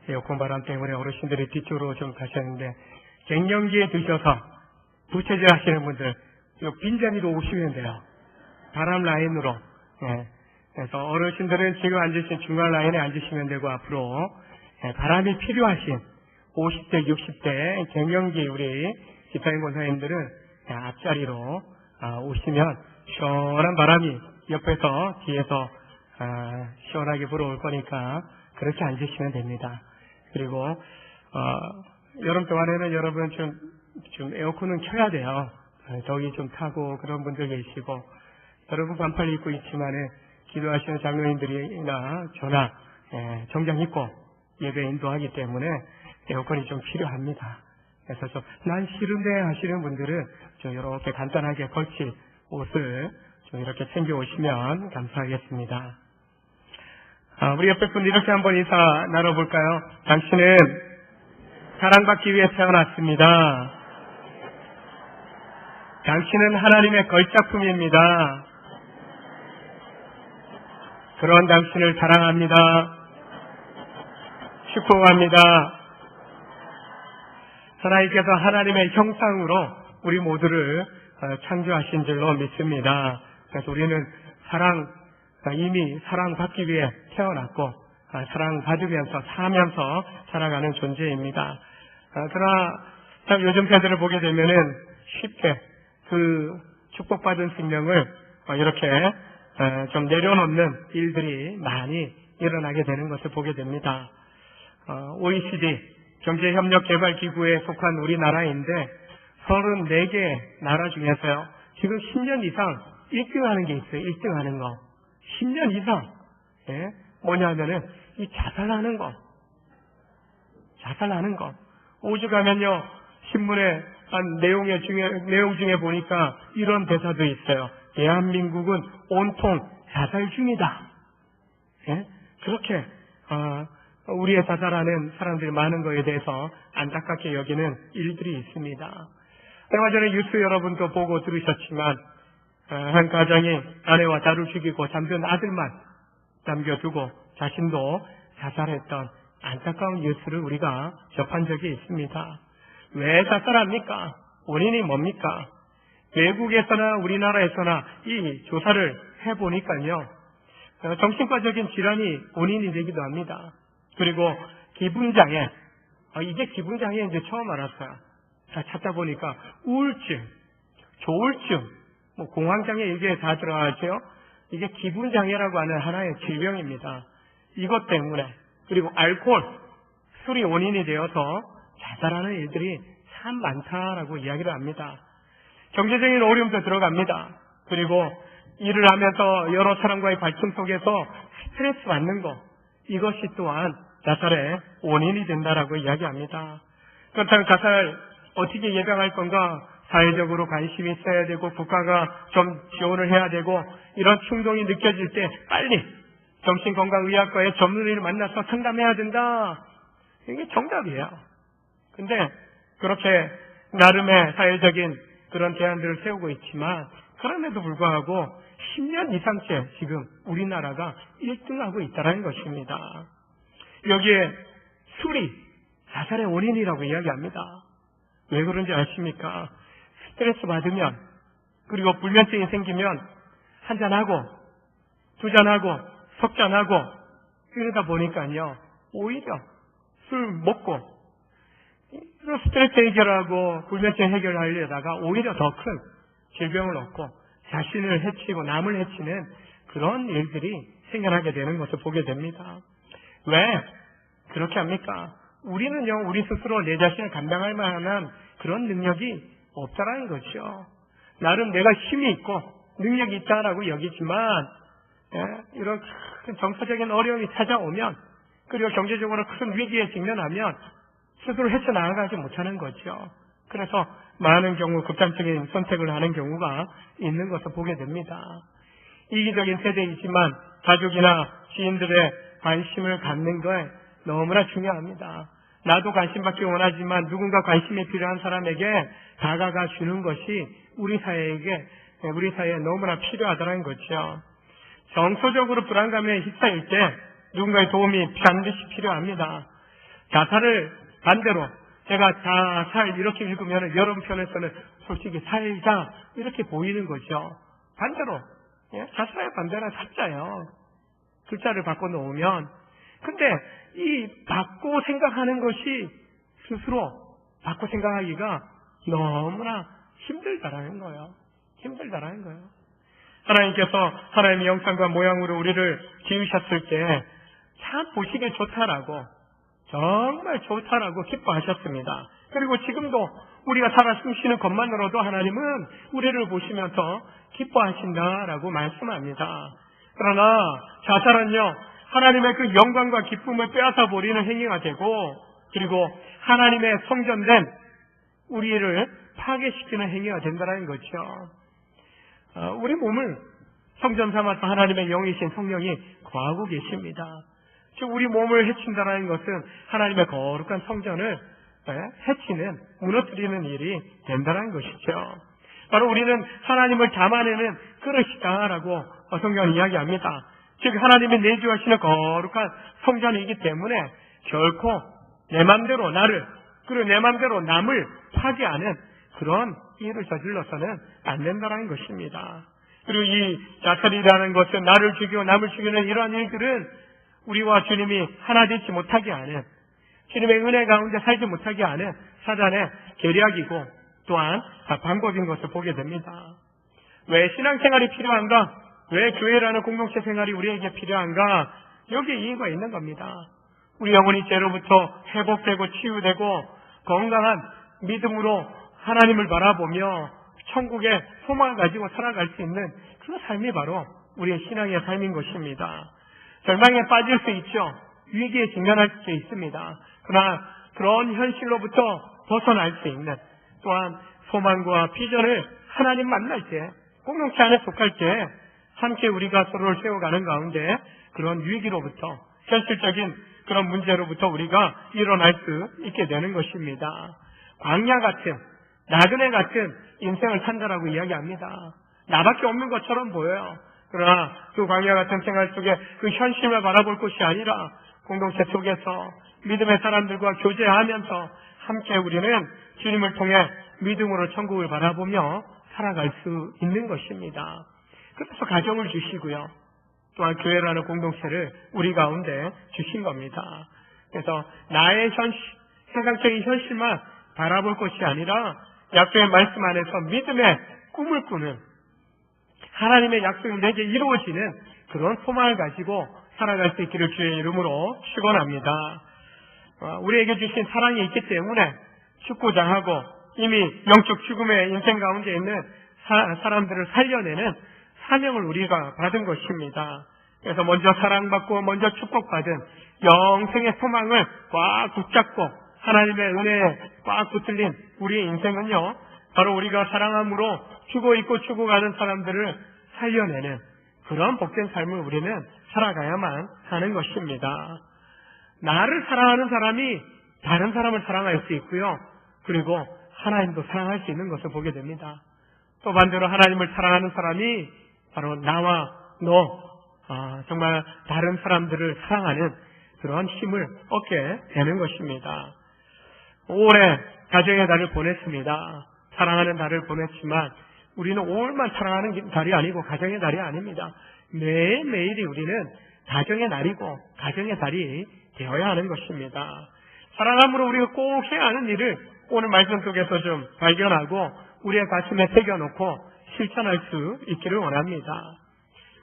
에어컨 바람 때문에 어르신들이 뒤쪽으로 좀 가셨는데, 갱년기에 드셔서 부채질 하시는 분들, 빈자리로 오시면 돼요. 바람 라인으로. 그래서 어르신들은 지금 앉으신 중간 라인에 앉으시면 되고, 앞으로 바람이 필요하신 50대, 60대 갱년기 우리 집사님 권사님들은 앞자리로 오시면 시원한 바람이 옆에서 뒤에서 시원하게 불어올 거니까 그렇게 앉으시면 됩니다. 그리고 여름 동안에는 여러분 좀 에어컨은 켜야 돼요. 더위 좀 타고 그런 분들 계시고, 여러분 반팔 입고 있지만은 기도하시는 장로님들이나 저나 정장 입고 예배 인도하기 때문에 에어컨이 좀 필요합니다. 그래서 좀 난 싫은데 하시는 분들은 좀 이렇게 간단하게 걸칠 옷을 좀 이렇게 챙겨 오시면 감사하겠습니다. 우리 옆에 분 이렇게 한번 인사 나눠볼까요? 당신은 사랑받기 위해 태어났습니다. 당신은 하나님의 걸작품입니다. 그런 당신을 사랑합니다. 축복합니다. 하나님께서 하나님의 형상으로 우리 모두를 창조하신 줄로 믿습니다. 그래서 우리는 이미 사랑받기 위해 태어났고, 사랑받으면서 사면서 살아가는 존재입니다. 그러나 참 요즘 세대를 보게 되면은 쉽게 그 축복받은 생명을 이렇게 좀 내려놓는 일들이 많이 일어나게 되는 것을 보게 됩니다. OECD 경제협력개발기구에 속한 우리나라인데 34개 나라 중에서요, 지금 10년 이상 1등하는 게 있어요. 1등하는 거. 10년 이상. 뭐냐면은 이 자살하는 거. 자살하는 거. 오죽하면요, 신문에 한 내용 중에 보니까 이런 대사도 있어요. 대한민국은 온통 자살 중이다. 그렇게 우리의 자살하는 사람들이 많은 것에 대해서 안타깝게 여기는 일들이 있습니다. 얼마 전에 뉴스 여러분도 보고 들으셨지만, 한 가정이 아내와 딸을 죽이고 잠든 아들만 남겨두고 자신도 자살했던 안타까운 뉴스를 우리가 접한 적이 있습니다. 왜 자살합니까? 원인이 뭡니까? 외국에서나 우리나라에서나 이 조사를 해보니까요, 정신과적인 질환이 원인이 되기도 합니다. 그리고 기분장애, 이게 기분장애인지 처음 알았어요. 찾다 보니까 우울증, 조울증, 공황장애 이게 다 들어가죠. 이게 기분장애라고 하는 하나의 질병입니다. 이것 때문에, 그리고 알코올, 술이 원인이 되어서 자살하는 일들이 참 많다라고 이야기를 합니다. 경제적인 어려움도 들어갑니다. 그리고 일을 하면서 여러 사람과의 갈등 속에서 스트레스 받는 거, 이것이 또한 자살의 원인이 된다라고 이야기합니다. 그렇다면 자살 어떻게 예방할 건가? 사회적으로 관심이 있어야 되고, 국가가 좀 지원을 해야 되고, 이런 충동이 느껴질 때 빨리 정신건강의학과의 전문의를 만나서 상담해야 된다. 이게 정답이에요. 근데 그렇게 나름의 사회적인 그런 대안들을 세우고 있지만, 그럼에도 불구하고 10년 이상째 지금 우리나라가 1등하고 있다는 것입니다. 여기에 술이 자살의 원인이라고 이야기합니다. 왜 그런지 아십니까? 스트레스 받으면, 그리고 불면증이 생기면 한잔하고 두잔하고 석잔하고 이러다 보니까요, 오히려 술 먹고 스트레스 해결하고 불면증 해결하려다가 오히려 더 큰 질병을 얻고 자신을 해치고 남을 해치는 그런 일들이 생겨나게 되는 것을 보게 됩니다. 왜 그렇게 합니까? 우리는요, 우리 스스로 내 자신을 감당할 만한 그런 능력이 없다라는 거죠. 나름 내가 힘이 있고 능력이 있다라고 여기지만, 이런 큰 정서적인 어려움이 찾아오면, 그리고 경제적으로 큰 위기에 직면하면 스스로 헤쳐나가지 못하는 거죠. 그래서 많은 경우 극단적인 선택을 하는 경우가 있는 것을 보게 됩니다. 이기적인 세대이지만 가족이나 지인들의 관심을 갖는 게 너무나 중요합니다. 나도 관심받기 원하지만 누군가 관심이 필요한 사람에게 다가가 주는 것이 우리 사회에 너무나 필요하다는 거죠. 정서적으로 불안감에 휩싸일 때 누군가의 도움이 반드시 필요합니다. 자살을 반대로 제가 자살 이렇게 읽으면 여러 편에서는 솔직히 살자 이렇게 보이는 거죠. 반대로 자살의 반대는 살자예요. 글자를 바꿔놓으면. 근데 이 바꿔 생각하는 것이 스스로 바꿔 생각하기가 너무나 힘들다라는 거예요. 힘들다라는 거예요. 하나님께서 하나님의 형상과 모양으로 우리를 지으셨을 때 참 보시기에 좋다라고, 정말 좋다라고 기뻐하셨습니다. 그리고 지금도 우리가 살아 숨쉬는 것만으로도 하나님은 우리를 보시면서 기뻐하신다라고 말씀합니다. 그러나 자살은요, 하나님의 그 영광과 기쁨을 빼앗아 버리는 행위가 되고, 그리고 하나님의 성전된 우리를 파괴시키는 행위가 된다는 거죠. 우리 몸을 성전 삼아서 하나님의 영이신 성령이 거하고 계십니다. 즉 우리 몸을 해친다는 것은 하나님의 거룩한 성전을 해치는, 무너뜨리는 일이 된다는 것이죠. 바로 우리는 하나님을 담아내는 그릇이다라고 성경은 이야기합니다. 즉 하나님이 내주하시는 거룩한 성전이기 때문에 결코 내 맘대로 나를, 그리고 내 맘대로 남을 파괴하는 그런 일을 저질러서는 안 된다는 것입니다. 그리고 이 자살이라는 것은 나를 죽이고 남을 죽이는 이러한 일들은 우리와 주님이 하나 되지 못하게 하는, 주님의 은혜 가운데 살지 못하게 하는 사단의 계략이고 또한 방법인 것을 보게 됩니다. 왜 신앙생활이 필요한가? 왜 교회라는 공동체 생활이 우리에게 필요한가? 여기에 이유가 있는 겁니다. 우리 영혼이 죄로부터 회복되고 치유되고 건강한 믿음으로 하나님을 바라보며 천국의 소망을 가지고 살아갈 수 있는 그 삶이 바로 우리의 신앙의 삶인 것입니다. 절망에 빠질 수 있죠. 위기에 직면할 수 있습니다. 그러나 그런 현실로부터 벗어날 수 있는, 또한 소망과 비전을 하나님 만날 때, 공동체 안에 속할 때 함께 우리가 서로를 세워가는 가운데 그런 위기로부터, 현실적인 그런 문제로부터 우리가 일어날 수 있게 되는 것입니다. 광야 같은, 나그네 같은 인생을 산다라고 이야기합니다. 나밖에 없는 것처럼 보여요. 그러나 그 광야 같은 생활 속에 그 현실을 바라볼 것이 아니라 공동체 속에서 믿음의 사람들과 교제하면서 함께 우리는 주님을 통해 믿음으로 천국을 바라보며 살아갈 수 있는 것입니다. 그래서 가정을 주시고요. 또한 교회라는 공동체를 우리 가운데 주신 겁니다. 그래서 나의 세상적인 현실만 바라볼 것이 아니라 약속의 말씀 안에서 믿음의 꿈을 꾸는, 하나님의 약속이 내게 이루어지는 그런 소망을 가지고 살아갈 수 있기를 주의 이름으로 축원합니다. 우리에게 주신 사랑이 있기 때문에 죽고자 하고 이미 영적 죽음의 인생 가운데 있는 사람들을 살려내는 사명을 우리가 받은 것입니다. 그래서 먼저 사랑받고 먼저 축복받은 영생의 소망을 꽉 붙잡고 하나님의 은혜에 꽉 붙들린 우리의 인생은요, 바로 우리가 사랑함으로 죽어있고 죽어가는 사람들을 살려내는 그런 복된 삶을 우리는 살아가야만 하는 것입니다. 나를 사랑하는 사람이 다른 사람을 사랑할 수 있고요. 그리고 하나님도 사랑할 수 있는 것을 보게 됩니다. 또 반대로 하나님을 사랑하는 사람이 바로 나와 정말 다른 사람들을 사랑하는 그런 힘을 얻게 되는 것입니다. 올해 가정의 달을 보냈습니다. 사랑하는 달을 보냈지만 우리는 5월만 사랑하는 달이 아니고 가정의 달이 아닙니다. 매일매일이 우리는 가정의 날이고 가정의 달이 되어야 하는 것입니다. 사랑함으로 우리가 꼭 해야 하는 일을 오늘 말씀 속에서 좀 발견하고 우리의 가슴에 새겨놓고 실천할 수 있기를 원합니다.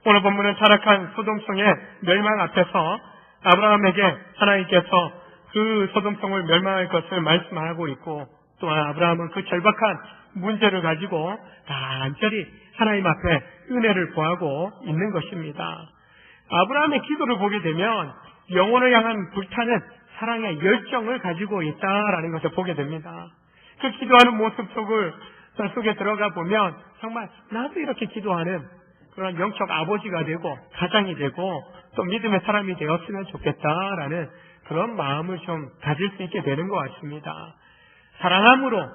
오늘 본문은 타락한 소돔성의 멸망 앞에서 아브라함에게 하나님께서 그 소돔성을 멸망할 것을 말씀하고 있고, 또한 아브라함은 그 절박한 문제를 가지고 간절히 하나님 앞에 은혜를 구하고 있는 것입니다. 아브라함의 기도를 보게 되면 영혼을 향한 불타는 사랑의 열정을 가지고 있다라는 것을 보게 됩니다. 그 기도하는 모습 속에 들어가 보면 정말 나도 이렇게 기도하는 그런 영적 아버지가 되고 가장이 되고 또 믿음의 사람이 되었으면 좋겠다라는 그런 마음을 좀 가질 수 있게 되는 것 같습니다. 사랑함으로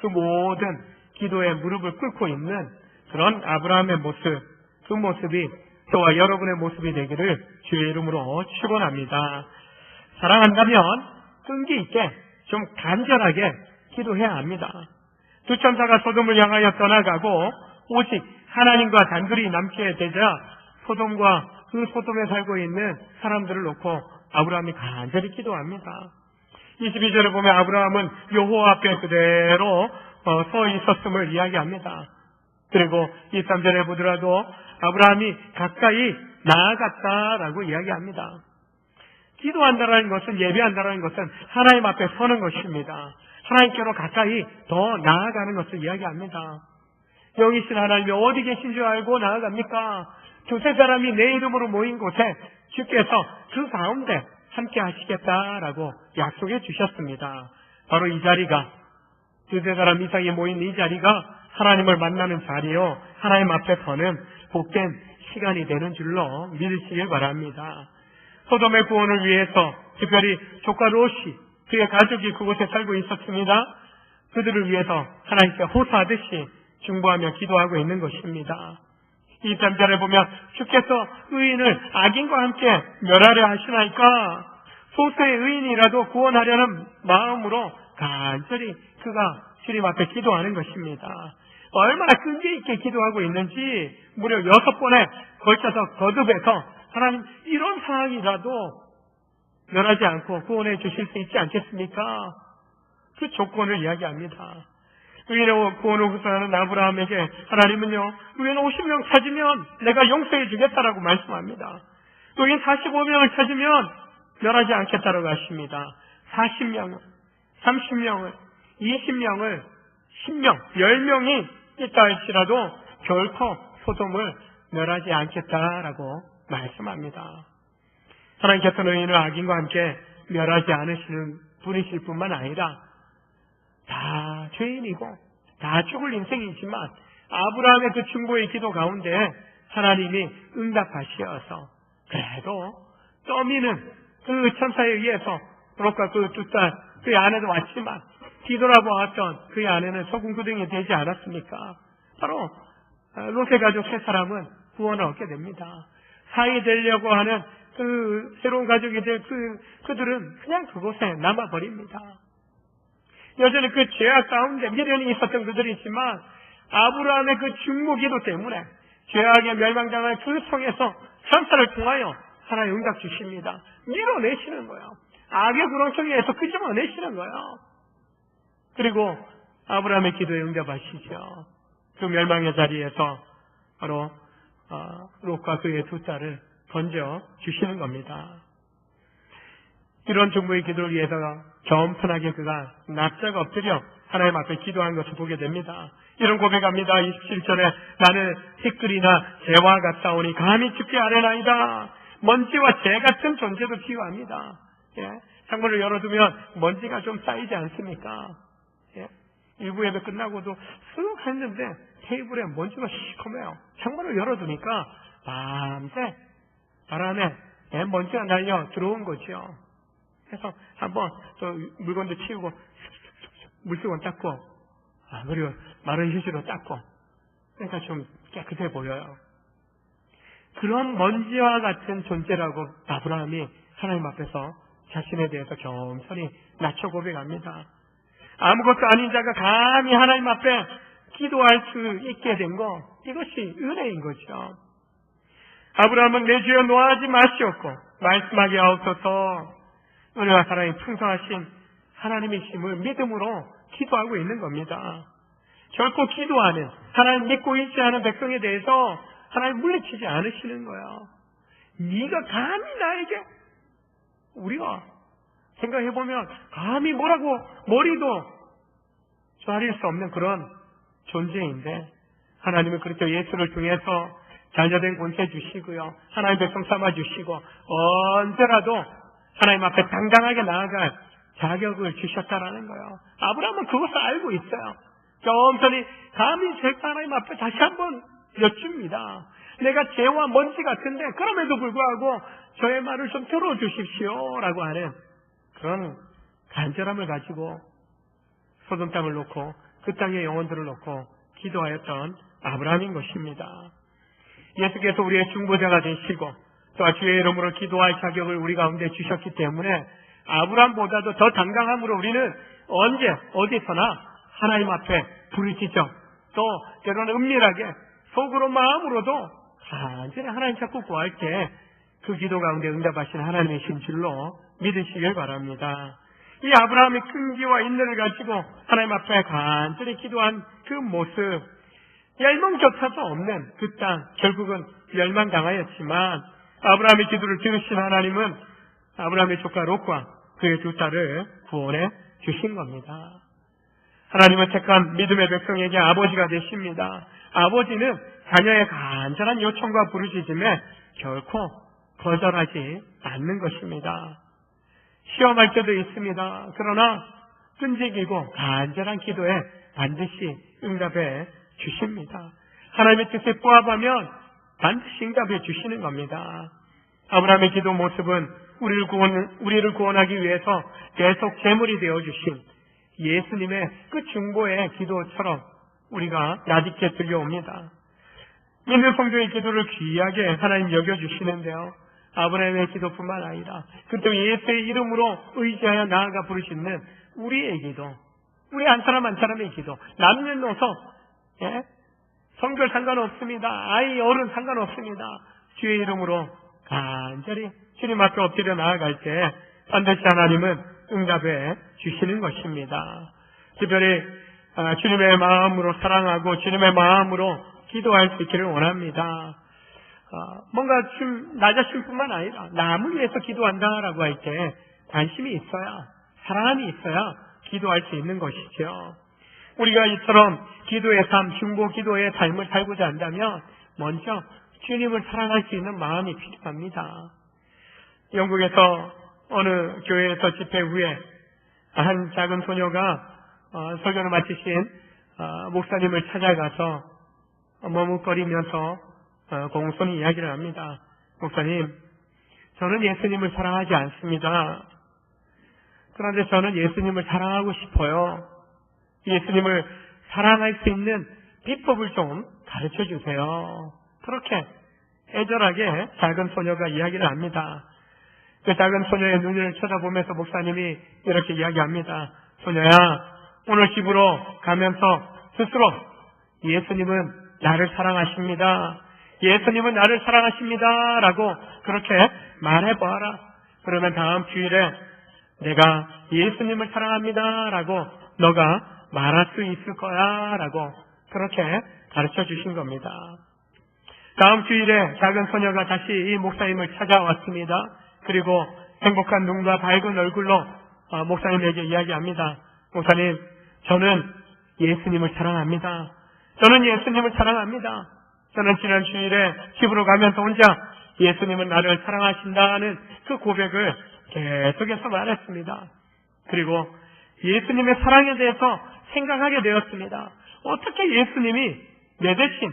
그 모든 기도에 무릎을 꿇고 있는 그런 아브라함의 모습, 그 모습이 저와 여러분의 모습이 되기를 주의 이름으로 축원합니다. 사랑한다면 끈기 있게 좀 간절하게 기도해야 합니다. 두 천사가 소돔을 향하여 떠나가고 오직 하나님과 단둘이 남게 되자 소돔과 그 소돔에 살고 있는 사람들을 놓고 아브라함이 간절히 기도합니다. 22절에 보면 아브라함은 여호와 앞에 그대로 서 있었음을 이야기합니다. 그리고 23절에 보더라도 아브라함이 가까이 나아갔다라고 이야기합니다. 기도한다라는 것은, 예배한다라는 것은 하나님 앞에 서는 것입니다. 하나님께로 가까이 더 나아가는 것을 이야기합니다. 영이신 하나님이 어디 계신 줄 알고 나아갑니까? 두세 사람이 내 이름으로 모인 곳에 주께서 그 가운데 함께 하시겠다라고 약속해 주셨습니다. 바로 이 자리가, 두세 사람 이상이 모인 이 자리가 하나님을 만나는 자리요, 하나님 앞에 서는 복된 시간이 되는 줄로 믿으시길 바랍니다. 소돔의 구원을 위해서 특별히 조카 롯이, 그의 가족이 그곳에 살고 있었습니다. 그들을 위해서 하나님께 호소하듯이 중보하며 기도하고 있는 것입니다. 23절에 보면 주께서 의인을 악인과 함께 멸하려 하시나이까? 소수의 의인이라도 구원하려는 마음으로 간절히 그가 주님 앞에 기도하는 것입니다. 얼마나 끈기 있게 기도하고 있는지 무려 6번에 걸쳐서 거듭해서 하나님, 이런 상황이라도 멸하지 않고 구원해 주실 수 있지 않겠습니까? 그 조건을 이야기합니다. 의인의 구원을 후사하는 아브라함에게 하나님은요, 의인 50명 찾으면 내가 용서해 주겠다라고 말씀합니다. 의인 45명을 찾으면 멸하지 않겠다라고 하십니다. 40명을, 30명을, 20명을, 10명, 10명이 있다 할지라도 결코 소돔을 멸하지 않겠다라고 말씀합니다. 하나님께서는 의인을 악인과 함께 멸하지 않으시는 분이실 뿐만 아니라 다 죄인이고 다 죽을 인생이지만 아브라함의 그 중보의 기도 가운데 하나님이 응답하시어서 그래도 떠미는 그 천사에 의해서 롯과 그 두 딸, 그의 아내도 왔지만 뒤돌아보았던 그의 아내는 소금구덩이에 되지 않았습니까? 바로 롯의 가족 세 사람은 구원을 얻게 됩니다. 사이 되려고 하는 그 새로운 가족이 될 그들은 그냥 그곳에 남아버립니다. 여전히 그 죄악 가운데 미련이 있었던 그들이지만 아브라함의 그 중보기도 때문에 죄악에 멸망당한 그 성에서 천사를 통하여 하나님 응답 주십니다. 밀어내시는 거예요. 악의 구렁텅이에서 끄집어내시는 거예요. 그리고 아브라함의 기도에 응답하시죠. 그 멸망의 자리에서 바로 롯과 그의 두 딸을 건져 주시는 겁니다. 이런 중보의 기도를 위해서 겸손하게 그가 납작 엎드려 하나님 앞에 기도한 것을 보게 됩니다. 이런 고백합니다. 27절에 나는 티끌이나 재와 같사오니 감히 죽게 아뢰나이다. 먼지와 재 같은 존재도 비유합니다. 창문을 열어두면 먼지가 좀 쌓이지 않습니까? 일부 예배 끝나고도 쓱 했는데 테이블에 먼지가 시커매요. 창문을 열어두니까 밤새 바람에 먼지가 날려 들어온 거죠. 그래서 한번 물건도 치우고 물수건 닦고 그리고 마른 휴지로 닦고 그러니까 좀 깨끗해 보여요. 그런 먼지와 같은 존재라고 아브라함이 하나님 앞에서 자신에 대해서 겸손히 낮춰 고백합니다. 아무것도 아닌 자가 감히 하나님 앞에 기도할 수 있게 된 거, 이것이 은혜인 거죠. 아브라함은 내 주여 노하지 마시옵고 말씀하게 하옵소서. 은혜와 사랑이 풍성하신 하나님이심을 믿음으로 기도하고 있는 겁니다. 결코 기도하는, 하나님 믿고 있지 않은 백성에 대해서 하나님 물리치지 않으시는 거예요. 네가 감히 나에게, 우리가 생각해보면 감히 뭐라고 머리도 조아릴 수 없는 그런 존재인데 하나님은 그렇게 예수를 통해서 자녀된 권세 주시고요, 하나님 백성 삼아주시고 언제라도 하나님 앞에 당당하게 나아갈 자격을 주셨다라는 거예요. 아브라함은 그것을 알고 있어요. 겸손히 감히 제가 하나님 앞에 다시 한번 여쭙니다. 내가 죄와 먼지 같은데 그럼에도 불구하고 저의 말을 좀 들어주십시오 라고 하는 그런 간절함을 가지고 소돔 땅을 놓고 그 땅의 영혼들을 놓고 기도하였던 아브라함인 것입니다. 예수께서 우리의 중보자가 되시고 또한 주의 이름으로 기도할 자격을 우리 가운데 주셨기 때문에 아브라함보다도 더 당당함으로 우리는 언제 어디서나 하나님 앞에 부르짖죠. 또 때로는 은밀하게 속으로 마음으로도 간절히 하나님 찾고 구할 때 그 기도 가운데 응답하신 하나님이신 줄로 믿으시길 바랍니다. 이 아브라함의 끈기와 인내를 가지고 하나님 앞에 간절히 기도한 그 모습, 멸망조차도 없는 그 땅, 결국은 멸망당하였지만 아브라함의 기도를 들으신 하나님은 아브라함의 조카 롯과 그의 두 딸을 구원해 주신 겁니다. 하나님은 택한 믿음의 백성에게 아버지가 되십니다. 아버지는 자녀의 간절한 요청과 부르짖음에 결코 거절하지 않는 것입니다. 시험할 때도 있습니다. 그러나 끈질기고 간절한 기도에 반드시 응답해 주십니다. 하나님의 뜻에 부합하면 반드시 응답해 주시는 겁니다. 아브라함의 기도 모습은 우리를 구원하기 위해서 계속 제물이 되어 주신 예수님의 그 중보의 기도처럼 우리가 낯익게 들려옵니다. 믿는 성도의 기도를 귀하게 하나님 여겨주시는데요. 아브라함의 기도뿐만 아니라 그때 예수의 이름으로 의지하여 나아가 부르짖는 우리의 기도, 우리 한 사람 한 사람의 기도, 남녀노소, 성별 상관없습니다. 아이 어른 상관없습니다. 주의 이름으로 간절히 주님 앞에 엎드려 나아갈 때 반드시 하나님은 응답해 주시는 것입니다. 특별히 주님의 마음으로 사랑하고 주님의 마음으로 기도할 수 있기를 원합니다. 뭔가 나 자신뿐만 아니라 남을 위해서 기도한다라고 할 때 관심이 있어야, 사랑함이 있어야 기도할 수 있는 것이죠. 우리가 이처럼 기도의 삶, 중보 기도의 삶을 살고자 한다면 먼저 주님을 사랑할 수 있는 마음이 필요합니다. 영국에서 어느 교회에서 집회 후에 한 작은 소녀가 설교를 마치신 목사님을 찾아가서 머뭇거리면서 공손히 이야기를 합니다. 목사님, 저는 예수님을 사랑하지 않습니다. 그런데 저는 예수님을 사랑하고 싶어요. 예수님을 사랑할 수 있는 비법을 좀 가르쳐 주세요. 그렇게 애절하게 작은 소녀가 이야기를 합니다. 그 작은 소녀의 눈을 쳐다보면서 목사님이 이렇게 이야기합니다. 소녀야, 오늘 집으로 가면서 스스로 예수님은 나를 사랑하십니다. 예수님은 나를 사랑하십니다. 라고 그렇게 말해봐라. 그러면 다음 주일에 내가 예수님을 사랑합니다. 라고 너가 말할 수 있을 거야. 라고 그렇게 가르쳐 주신 겁니다. 다음 주일에 작은 소녀가 다시 이 목사님을 찾아왔습니다. 그리고 행복한 눈과 밝은 얼굴로 목사님에게 이야기합니다. 목사님, 저는 예수님을 사랑합니다. 저는 예수님을 사랑합니다. 저는 지난 주일에 집으로 가면서 혼자 예수님은 나를 사랑하신다는 그 고백을 계속해서 말했습니다. 그리고 예수님의 사랑에 대해서 생각하게 되었습니다. 어떻게 예수님이 내 대신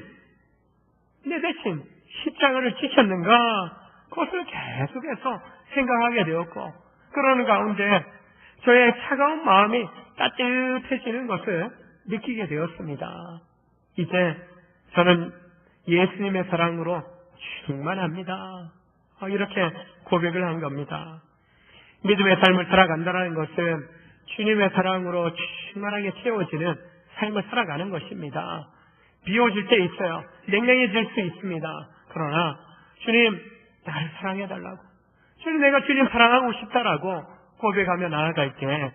십자가를 지켰는가? 그것을 계속해서 생각하게 되었고, 그러는 가운데 저의 차가운 마음이 따뜻해지는 것을 느끼게 되었습니다. 이제 저는 예수님의 사랑으로 충만합니다. 이렇게 고백을 한 겁니다. 믿음의 삶을 살아간다는 것은 주님의 사랑으로 충만하게 채워지는 삶을 살아가는 것입니다. 비워질 때 있어요. 냉랭해질 수 있습니다. 그러나 주님, 나를 사랑해달라고, 주님, 내가 주님 사랑하고 싶다라고 고백하며 나아갈 때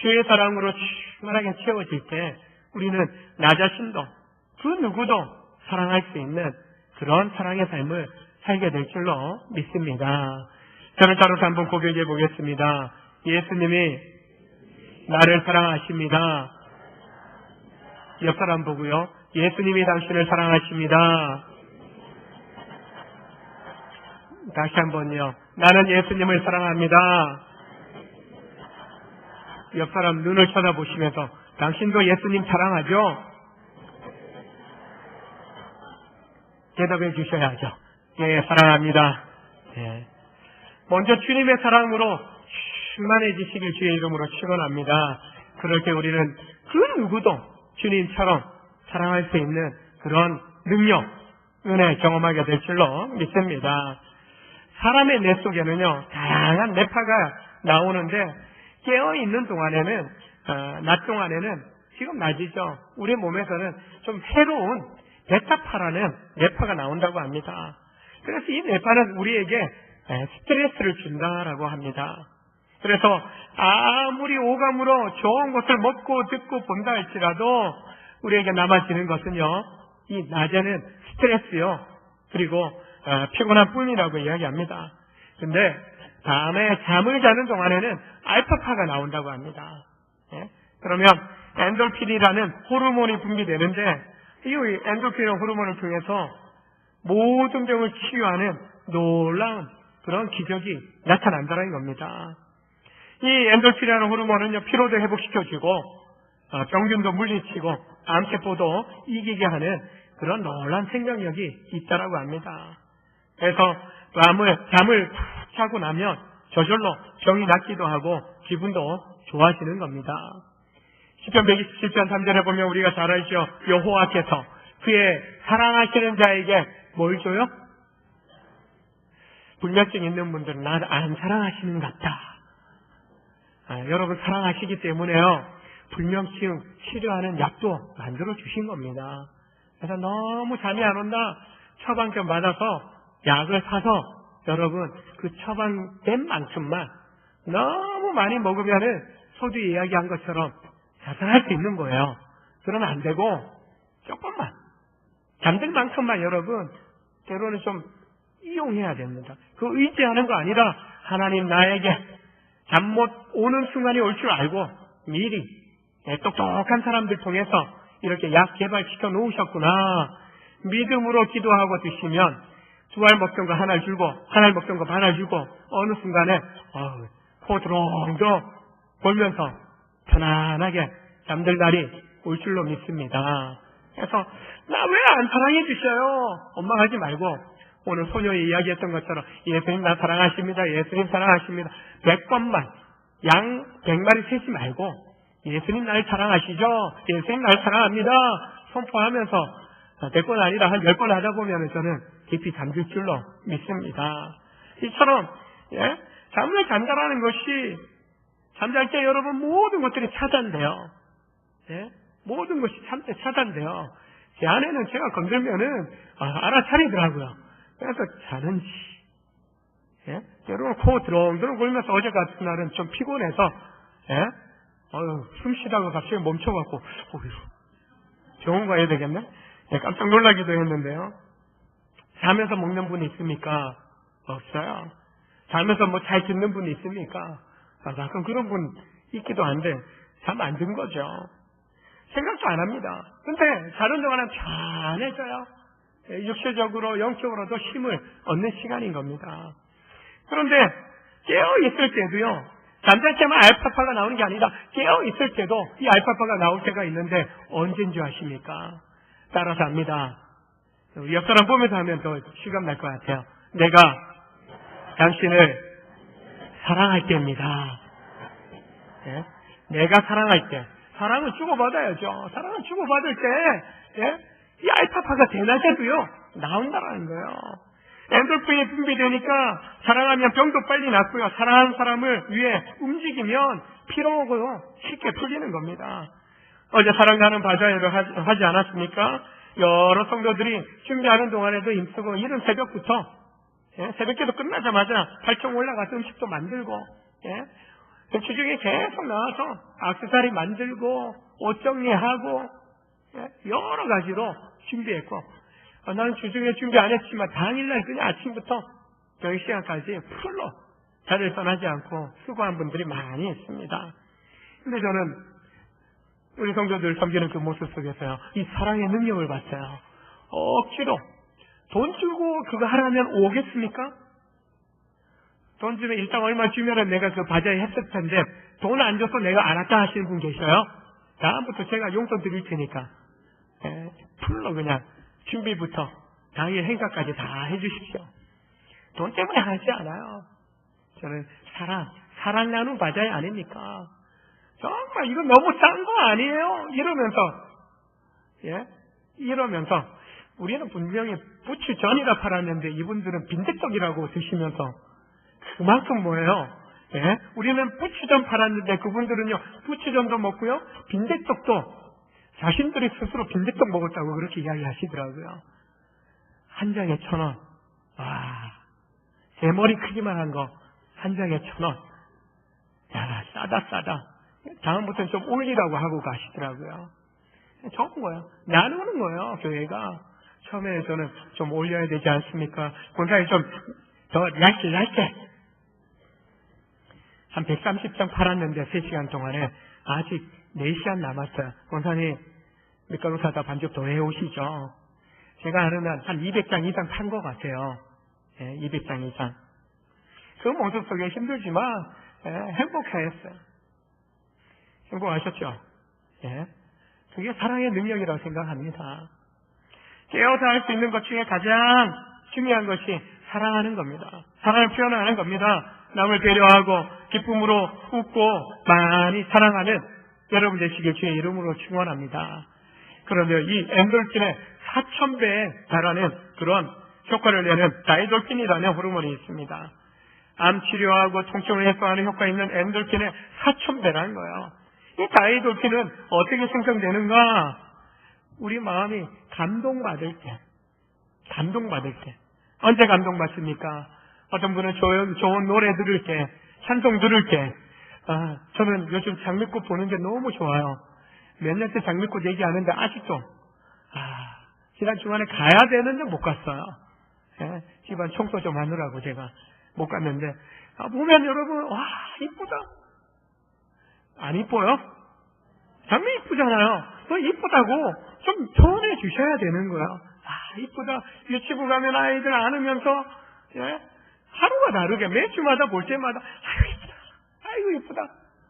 주의 사랑으로 충만하게 채워질 때 우리는 나 자신도 그 누구도 사랑할 수 있는 그런 사랑의 삶을 살게 될 줄로 믿습니다. 저는 따로서 한번 고백해 보겠습니다. 예수님이 나를 사랑하십니다. 옆 사람 보고요. 예수님이 당신을 사랑하십니다. 다시 한번요. 나는 예수님을 사랑합니다. 옆 사람 눈을 쳐다보시면서 당신도 예수님 사랑하죠? 대답해 주셔야죠. 예, 사랑합니다. 예. 먼저 주님의 사랑으로 충만해지시길 주의 이름으로 축원합니다. 그럴 때 우리는 그 누구도 주님처럼 사랑할 수 있는 그런 능력, 은혜 경험하게 될 줄로 믿습니다. 사람의 뇌 속에는요, 다양한 뇌파가 나오는데, 깨어있는 동안에는, 낮 동안에는, 지금 낮이죠. 우리 몸에서는 좀 해로운 베타파라는 뇌파가 나온다고 합니다. 그래서 이 뇌파는 우리에게 스트레스를 준다라고 합니다. 그래서 아무리 오감으로 좋은 것을 먹고 듣고 본다 할지라도 우리에게 남아지는 것은요, 이 낮에는 스트레스요, 그리고 피곤한 뿐이라고 이야기합니다. 근데 다음에 잠을 자는 동안에는 알파파가 나온다고 합니다. 예? 그러면 엔돌핀이라는 호르몬이 분비되는데 이 엔돌핀 호르몬을 통해서 모든 병을 치유하는 놀라운 그런 기적이 나타난다는 겁니다. 이 엔돌핀이라는 호르몬은요, 피로도 회복시켜주고 병균도 물리치고 암세포도 이기게 하는 그런 놀라운 생명력이 있다라고 합니다. 그래서 잠을 푹 자고 나면 저절로 병이 낫기도 하고 기분도 좋아지는 겁니다. 시편 127편 3절에 보면 우리가 잘 알죠. 여호와께서 그의 사랑하시는 자에게 뭘 줘요? 불면증 있는 분들은 나를 안 사랑하시는 것 같다. 여러분 사랑하시기 때문에요, 불면증 치료하는 약도 만들어 주신 겁니다. 그래서 너무 잠이 안 온다, 처방전 받아서 약을 사서 여러분 그 처방된 만큼만 너무 많이 먹으면은 서두에 이야기한 것처럼 자살할 수 있는 거예요. 그러면 안 되고 조금만, 잠들 만큼만 여러분 때로는 좀 이용해야 됩니다. 그 의지하는 거 아니라 하나님 나에게 잠 못 오는 순간이 올 줄 알고 미리 똑똑한 사람들 통해서 이렇게 약 개발시켜 놓으셨구나, 믿음으로 기도하고 드시면 두 알 먹던 거 하나 주고 한 알 먹던 거 반 알 주고 어느 순간에 코 드렁드렁 돌면서 편안하게 잠들 날이 올 줄로 믿습니다. 그래서 나 왜 안 사랑해 주셔요? 원망하지 말고 오늘 소녀이 이야기했던 것처럼 예수님 나 사랑하십니다. 예수님 사랑하십니다. 100번만 양 100마리 세지 말고 예수님 날 사랑하시죠? 예수님 날 사랑합니다. 선포하면서 100번 아니라 한 10번 하다 보면 저는 깊이 잠들 줄로 믿습니다. 이처럼 잠을 잔다라는 것이 잠잘 때 여러분 모든 것들이 차단돼요. 모든 것이 차단돼요. 제 아내는 제가 건들면은 알아차리더라고요. 그래서 자는지. 여러분 코 드렁드렁 굴면서 어제 같은 날은 좀 피곤해서 숨 쉬다가 갑자기 멈춰갖고 병원 가야 되겠네? 깜짝 놀라기도 했는데요. 자면서 먹는 분이 있습니까? 없어요. 자면서 뭐 잘 듣는 분이 있습니까? 가끔 그런 분 있기도 한데 잠 안 든 거죠. 생각도 안 합니다. 근데 자는 동안은 편해져요. 육체적으로 영적으로도 힘을 얻는 시간인 겁니다. 그런데 깨어있을 때도요, 잠잘 때만 알파파가 나오는 게 아니라 깨어있을 때도 이 알파파가 나올 때가 있는데 언제인 줄 아십니까? 따라서 합니다. 옆 사람 보면서 하면 더 실감 날 것 같아요. 내가 당신을 사랑할 때입니다. 내가 사랑할 때. 사랑은 주고받아야죠. 사랑은 주고받을 때, 이 알파파가 대낮에도요, 나온다라는 거예요. 엔돌핀이 분비되니까 사랑하면 병도 빨리 낫고요. 사랑하는 사람을 위해 움직이면 피로하고요, 쉽게 풀리는 겁니다. 어제 사랑하는 바자회를 하지 않았습니까? 여러 성도들이 준비하는 동안에도 힘쓰고 이른 새벽부터 새벽기도 끝나자마자 8층 올라가서 음식도 만들고 주중에 계속 나와서 액세서리 만들고 옷 정리하고 여러 가지로 준비했고 나는 주중에 준비 안 했지만 당일날 그냥 아침부터 저녁 시간까지 풀로 자리를 떠나지 않고 수고한 분들이 많이 있습니다. 근데 저는 우리 성도들 섬기는 그 모습 속에서요, 이 사랑의 능력을 봤어요. 억지로 돈 주고 그거 하라면 오겠습니까? 돈 주면 일단 얼마 주면은 내가 그 바자회 했을 텐데 돈 안 줘서 내가 안 왔다 하시는 분 계셔요? 다음부터 제가 용돈 드릴 테니까 풀로 그냥 준비부터 당일 행사까지 다 해주십시오. 돈 때문에 하지 않아요. 저는 사랑 나눈 바자회 아닙니까? 정말 이거 너무 싼 거 아니에요? 이러면서 우리는 분명히 부추전이라 팔았는데 이분들은 빈대떡이라고 드시면서 그만큼 뭐예요? 예? 우리는 부추전 팔았는데 그분들은요 부추전도 먹고요 빈대떡도 자신들이 스스로 빈대떡 먹었다고 그렇게 이야기하시더라고요. 한 장에 1,000원. 와, 제 머리 크기만 한 거 한 장에 1,000원. 야, 싸다. 다음부터는 좀 올리라고 하고 가시더라고요. 좋은 거예요. 나누는 거예요, 교회가. 처음에 저는 좀 올려야 되지 않습니까? 본사에 좀 더 얇게. 한 130장 팔았는데 3시간 동안에 아직 4시간 남았어요. 권사님, 밀가루 사다 반죽 더 해오시죠. 제가 아는 한 200장 이상 판 것 같아요. 예, 200장 이상. 그 모습 속에 힘들지만 행복했어요. 행복하셨죠? 예. 그게 사랑의 능력이라고 생각합니다. 깨어서 할 수 있는 것 중에 가장 중요한 것이 사랑하는 겁니다. 사랑을 표현하는 겁니다. 남을 배려하고 기쁨으로 웃고 많이 사랑하는 여러분 되시길 주의 이름으로 축원합니다. 그런데 이 엔돌핀의 4,000배에 달하는 그런 효과를 내는 다이돌핀이라는 호르몬이 있습니다. 암 치료하고 통증을 해소하는 효과 있는 엔돌핀의 4,000배라는 거예요. 이 다이돌핀은 어떻게 생성되는가? 우리 마음이 감동받을 때. 언제 감동받습니까? 어떤 분은 좋은 노래 들을 때, 찬송 들을 때, 저는 요즘 장미꽃 보는 게 너무 좋아요. 몇 년째 장미꽃 얘기하는데 아직도, 지난 주간에 가야 되는데 못 갔어요. 예, 집안 청소 좀 하느라고 제가 못 갔는데, 보면 여러분, 와, 이쁘다. 안 이뻐요? 장미 이쁘잖아요. 그 이쁘다고 좀 전해 주셔야 되는 거야. 이쁘다. 유치부 가면 아이들 안으면서, 예? 하루가 다르게 매주마다 볼 때마다, 아이고 이쁘다.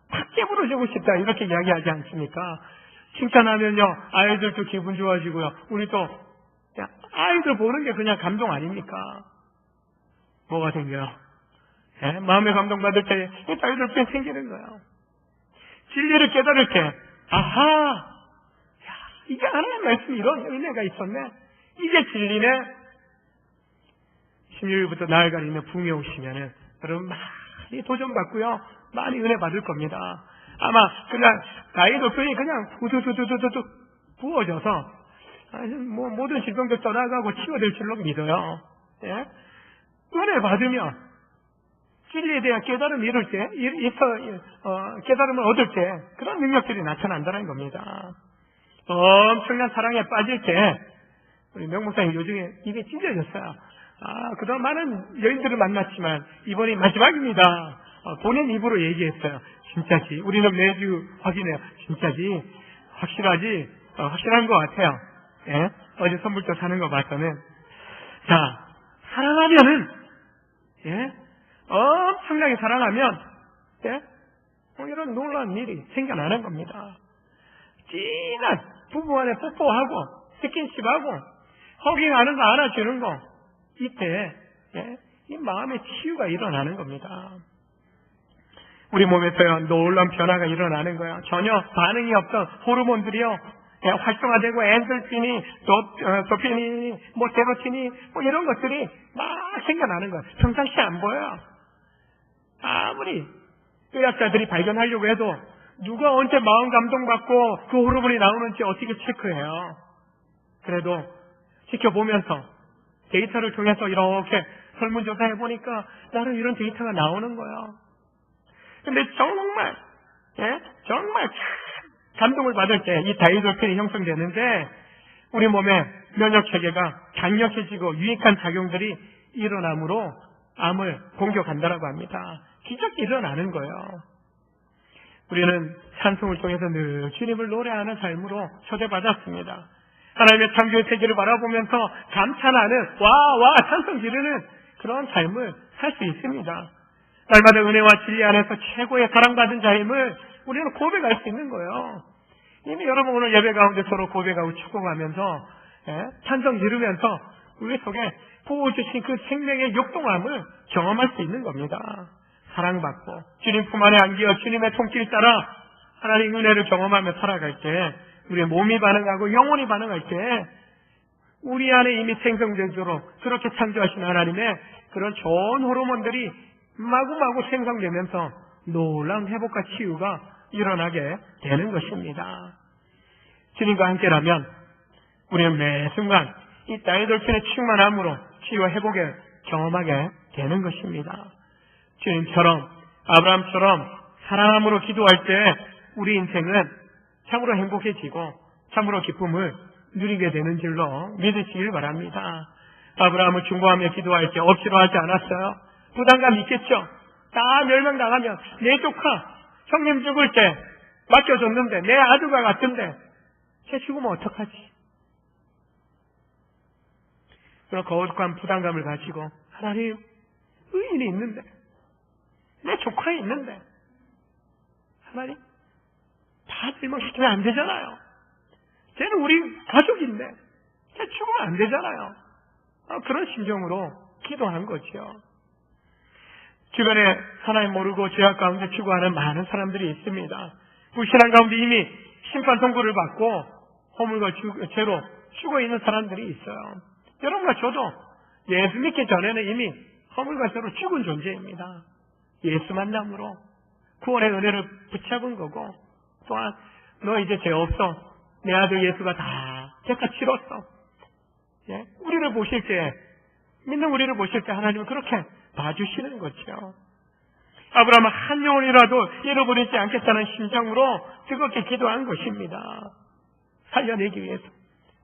팍 깨물어주고 싶다. 이렇게 이야기하지 않습니까? 칭찬하면요, 아이들도 기분 좋아지고요. 우리 또, 아이들 보는 게 그냥 감동 아닙니까? 뭐가 생겨요? 예? 마음에 감동받을 때, 아이들 꽤 생기는 거예요. 진리를 깨달을 때, 이게 하나님의 말씀이 이런 은혜가 있었네. 이게 진리네. 16일부터 나흘 가리는 붕에 오시면은 여러분 많이 도전받고요. 많이 은혜 받을 겁니다. 아마 그냥 다이돌핀이 그냥 후두두두두두 부어져서 모든 질병도 떠나가고 치유될 줄로 믿어요. 예? 은혜 받으면 진리에 대한 깨달음을 이룰 때, 깨달음을 얻을 때 그런 능력들이 나타난다는 겁니다. 엄청난 사랑에 빠질 때 우리 명목사님 요즘에 입에 찢어졌어요. 그동안 많은 여인들을 만났지만 이번이 마지막입니다. 본인 입으로 얘기했어요. 진짜지. 우리는 매주 확인해요. 진짜지. 확실하지. 확실한 것 같아요. 예? 어제 선물도 사는 거 봐서는. 자, 사랑하면은, 예? 엄청나게 사랑하면, 예? 이런 놀라운 일이 생겨나는 겁니다. 진한 부부 간에 뽀뽀하고, 스킨십하고, 허깅하는 거 안아주는 거, 이때, 예? 이 마음의 치유가 일어나는 겁니다. 우리 몸에서요, 놀라운 변화가 일어나는 거예요. 전혀 반응이 없던 호르몬들이요, 예, 활성화되고 엔돌핀이, 도피닌이, 세로토닌이, 이런 것들이 막 생겨나는 거예요. 평상시에 안 보여요. 아무리 의학자들이 발견하려고 해도 누가 언제 마음 감동받고 그 호르몬이 나오는지 어떻게 체크해요. 그래도 지켜보면서 데이터를 통해서 이렇게 설문조사 해보니까 나름 이런 데이터가 나오는 거예요. 근데 정말, 예? 정말 감동을 받을 때 이 다이돌핀이 형성되는데 우리 몸의 면역체계가 강력해지고 유익한 작용들이 일어나므로 암을 공격한다라고 합니다. 기적이 일어나는 거예요. 우리는 찬송을 통해서 늘 주님을 노래하는 삶으로 초대받았습니다. 하나님의 창조의 세계를 바라보면서 감탄하는 와 찬송 지르는 그런 삶을 살 수 있습니다. 날마다 은혜와 진리 안에서 최고의 사랑받은 삶을 우리는 고백할 수 있는 거예요. 이미 여러분 오늘 예배 가운데 서로 고백하고 축복하면서 찬송 지르면서 우리 속에 부어주신 그 생명의 역동함을 경험할 수 있는 겁니다. 사랑받고 주님 품 안에 안겨 주님의 손길 따라 하나님의 은혜를 경험하며 살아갈 때 우리의 몸이 반응하고 영혼이 반응할 때 우리 안에 이미 생성되도록 그렇게 창조하신 하나님의 그런 좋은 호르몬들이 마구마구 생성되면서 놀라운 회복과 치유가 일어나게 되는 것입니다. 주님과 함께라면 우리는 매 순간 이 땅의 돌편의 충만함으로 치유와 회복을 경험하게 되는 것입니다. 주님처럼 아브라함처럼 사랑함으로 기도할 때 우리 인생은 참으로 행복해지고 참으로 기쁨을 누리게 되는 줄로 믿으시길 바랍니다. 아브라함은 중보하며 기도할 때 억지로 하지 않았어요. 부담감 있겠죠. 다 멸망당하면 내 조카 형님 죽을 때 맡겨줬는데 내 아들과 같은데 쟤 죽으면 어떡하지? 그런 거룩한 부담감을 가지고 하나님 의인이 있는데 내 조카 있는데 하나님 다 멸망시키면 안 되잖아요. 쟤는 우리 가족인데 쟤 죽으면 안 되잖아요. 그런 심정으로 기도한 거죠. 주변에 하나님 모르고 죄악 가운데 추구하는 많은 사람들이 있습니다. 불신앙 가운데 이미 심판 선고를 받고 허물과 죄로 죽어 있는 사람들이 있어요. 여러분과 저도 예수 믿기 전에는 이미 허물과 죄로 죽은 존재입니다. 예수 만남으로 구원의 은혜를 붙잡은 거고, 또한 너 이제 죄 없어. 내 아들 예수가 다 죄값 치렀어. 예? 우리를 보실 때, 믿는 우리를 보실 때 하나님은 그렇게 봐주시는 거죠. 아브라함은 한 영혼이라도 잃어버리지 않겠다는 심정으로 뜨겁게 기도한 것입니다. 살려내기 위해서,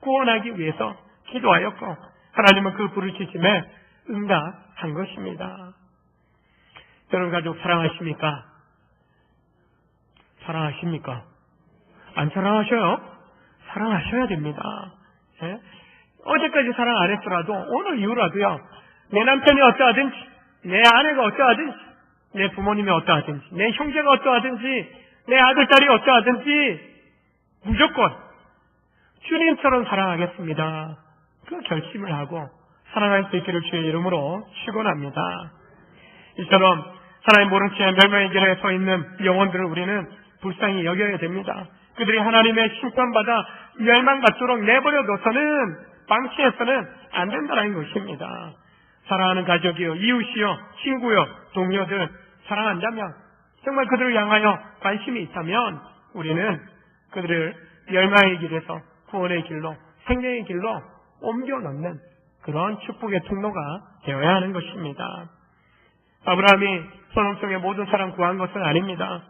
구원하기 위해서 기도하였고 하나님은 그 부르짖음에 응답한 것입니다. 여러분 가족 사랑하십니까? 사랑하십니까? 안 사랑하셔요? 사랑하셔야 됩니다. 예? 어제까지 사랑 안 했더라도 오늘 이후라도요, 내 남편이 어떠하든지, 내 아내가 어떠하든지, 내 부모님이 어떠하든지, 내 형제가 어떠하든지, 내 아들, 딸이 어떠하든지 무조건 주님처럼 사랑하겠습니다. 그 결심을 하고 사랑할 수 있기를 주의 이름으로 축원합니다. 이처럼 하나님 모른 채 멸망의 길에 서 있는 영혼들을 우리는 불쌍히 여겨야 됩니다. 그들이 하나님의 심판받아 멸망받도록 내버려둬서는, 방치해서는 안 된다는 것입니다. 사랑하는 가족이요, 이웃이요, 친구요, 동료들 사랑한다면, 정말 그들을 향하여 관심이 있다면 우리는 그들을 멸망의 길에서 구원의 길로, 생명의 길로 옮겨 놓는 그런 축복의 통로가 되어야 하는 것입니다. 아브라함이 소돔 속의 모든 사람 구한 것은 아닙니다.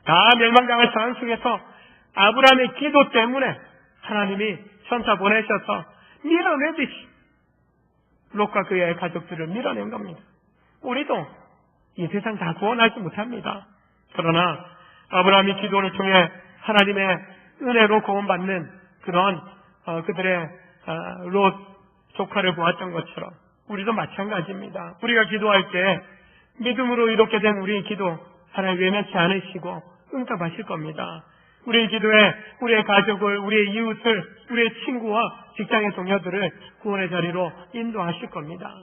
다 멸망당할 상황 속에서 아브라함의 기도 때문에 하나님이 천사 보내셔서 밀어내듯이 롯과 그의 가족들을 밀어낸 겁니다. 우리도 이 세상 다 구원하지 못합니다. 그러나 아브라함이 기도를 통해 하나님의 은혜로 구원받는 그런 그들의 롯 조카를 보았던 것처럼 우리도 마찬가지입니다. 우리가 기도할 때 믿음으로 이렇게 된 우리의 기도 하나님 외면치 않으시고 응답하실 겁니다. 우리의 기도에 우리의 가족을, 우리의 이웃을, 우리의 친구와 직장의 동료들을 구원의 자리로 인도하실 겁니다.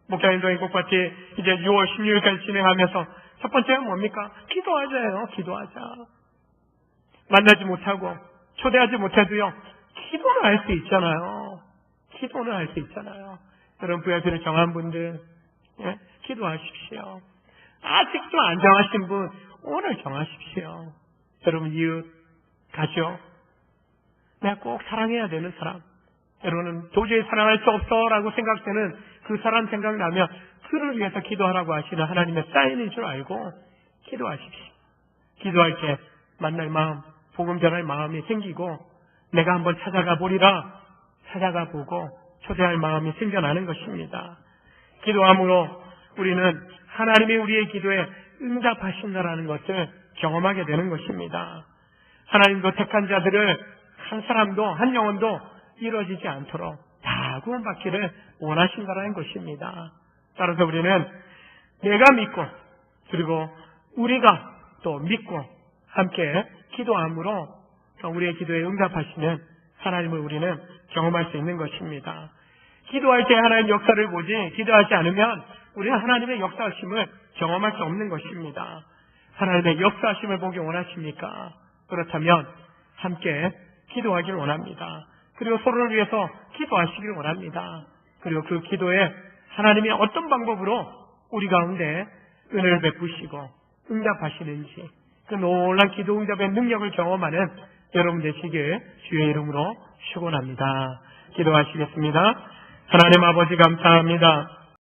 목사님도 행복파티 이제 6월 16일까지 진행하면서 첫 번째는 뭡니까? 기도하자요. 기도하자. 만나지 못하고 초대하지 못해도요, 기도는 할 수 있잖아요. 기도는 할 수 있잖아요. 여러분 VIP를 정한 분들, 예? 기도하십시오. 아직도 안 정하신 분 오늘 정하십시오. 여러분 이웃, 가족, 내가 꼭 사랑해야 되는 사람, 여러분은 도저히 사랑할 수 없어라고 생각되는 그 사람 생각나면 그를 위해서 기도하라고 하시는 하나님의 사인인 줄 알고 기도하십시오. 기도할 때 만날 마음, 복음 전할 마음이 생기고 내가 한번 찾아가 보리라, 찾아가 보고 초대할 마음이 생겨나는 것입니다. 기도함으로 우리는 하나님이 우리의 기도에 응답하신다라는 것을 경험하게 되는 것입니다. 하나님도 택한 자들을 한 사람도, 한 영혼도 이루어지지 않도록 다 구원받기를 원하신다라는 것입니다. 따라서 우리는 내가 믿고, 그리고 우리가 또 믿고 함께 기도함으로 우리의 기도에 응답하시는 하나님을 우리는 경험할 수 있는 것입니다. 기도할 때 하나님 역사를 보지, 기도하지 않으면 우리는 하나님의 역사하심을 경험할 수 없는 것입니다. 하나님의 역사하심을 보기 원하십니까? 그렇다면 함께 기도하기를 원합니다. 그리고 서로를 위해서 기도하시기를 원합니다. 그리고 그 기도에 하나님이 어떤 방법으로 우리 가운데 은혜를 베푸시고 응답하시는지 그 놀란 기도 응답의 능력을 경험하는 여러분 되시길 주의 이름으로 축원합니다. 기도하시겠습니다. 하나님 아버지 감사합니다.